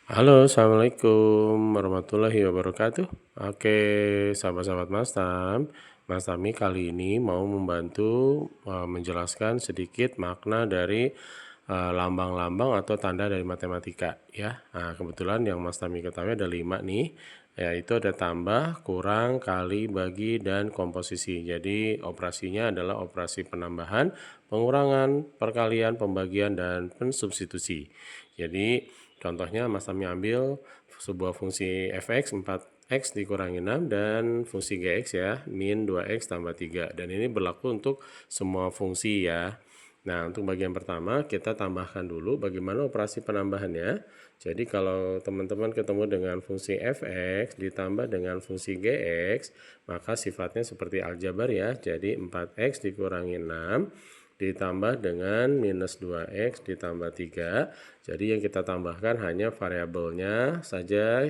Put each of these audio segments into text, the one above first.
Halo, Assalamualaikum warahmatullahi wabarakatuh. Oke, sahabat-sahabat Mas Tami kali ini mau membantu menjelaskan sedikit makna dari lambang-lambang atau tanda dari matematika ya. Nah, kebetulan yang Mas Tami ketahui ada 5 nih, yaitu ada tambah, kurang, kali, bagi, dan komposisi. Jadi operasinya adalah operasi penambahan, pengurangan, perkalian, pembagian, dan pensubstitusi. Jadi contohnya Mas Tami ambil sebuah fungsi fx 4x dikurangi 6 dan fungsi gx ya min 2x tambah 3, dan ini berlaku untuk semua fungsi ya. Nah, untuk bagian pertama kita tambahkan dulu bagaimana operasi penambahannya. Jadi kalau teman-teman ketemu dengan fungsi fx ditambah dengan fungsi gx, maka sifatnya seperti aljabar ya. Jadi 4x dikurangi 6 ditambah dengan minus 2x ditambah 3. Jadi yang kita tambahkan hanya variabelnya saja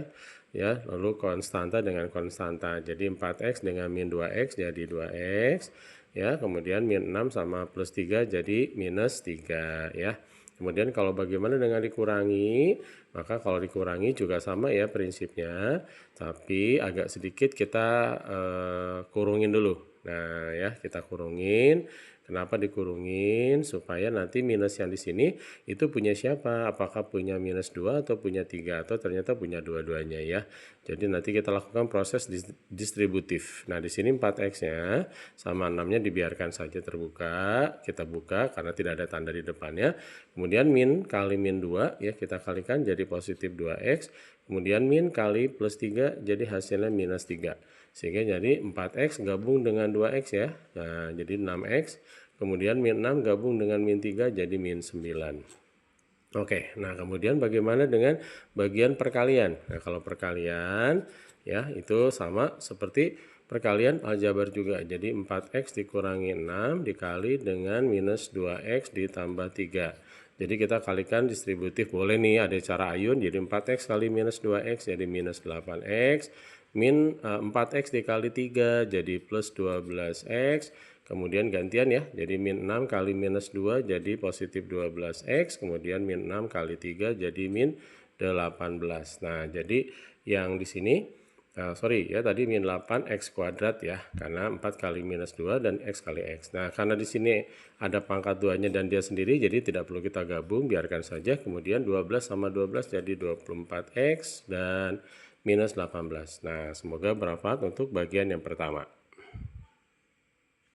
ya, lalu konstanta dengan konstanta. Jadi 4x dengan min 2x jadi 2x ya, kemudian min 6 sama plus 3 jadi minus 3 ya. Kemudian kalau bagaimana dengan dikurangi, maka kalau dikurangi juga sama ya prinsipnya, tapi agak sedikit kita kurungin dulu. Nah ya, kita kurungin. Kenapa dikurungin? Supaya nanti minus yang di sini itu punya siapa? Apakah punya minus 2 atau punya 3 atau ternyata punya dua-duanya ya. Jadi nanti kita lakukan proses distributif. Nah, di sini 4x-nya sama 6-nya dibiarkan saja terbuka. Kita buka karena tidak ada tanda di depannya. Kemudian min kali min 2 ya, kita kalikan jadi positif 2x. Kemudian min kali plus 3 jadi hasilnya minus 3. Sehingga jadi 4x gabung dengan 2x ya. Nah, jadi 6x. Kemudian min 6 gabung dengan min 3 jadi min 9. Oke, nah kemudian bagaimana dengan bagian perkalian? Nah, kalau perkalian ya itu sama seperti perkalian aljabar juga. Jadi 4x dikurangi 6 dikali dengan minus 2x ditambah 3. Jadi kita kalikan distributif, boleh nih ada cara ayun, jadi 4x kali minus 2x jadi minus 8x, min 4x dikali 3 jadi plus 12x, kemudian gantian ya, jadi min 6 kali minus 2 jadi positif 12x, kemudian min 6 kali 3 jadi min 18. Nah, jadi yang di sini tadi min 8x kuadrat ya, karena 4 kali minus 2 dan x kali x. Nah, karena di sini ada pangkat 2-nya dan dia sendiri, jadi tidak perlu kita gabung, biarkan saja. Kemudian 12 sama 12 jadi 24x dan minus 18. Nah, semoga bermanfaat untuk bagian yang pertama.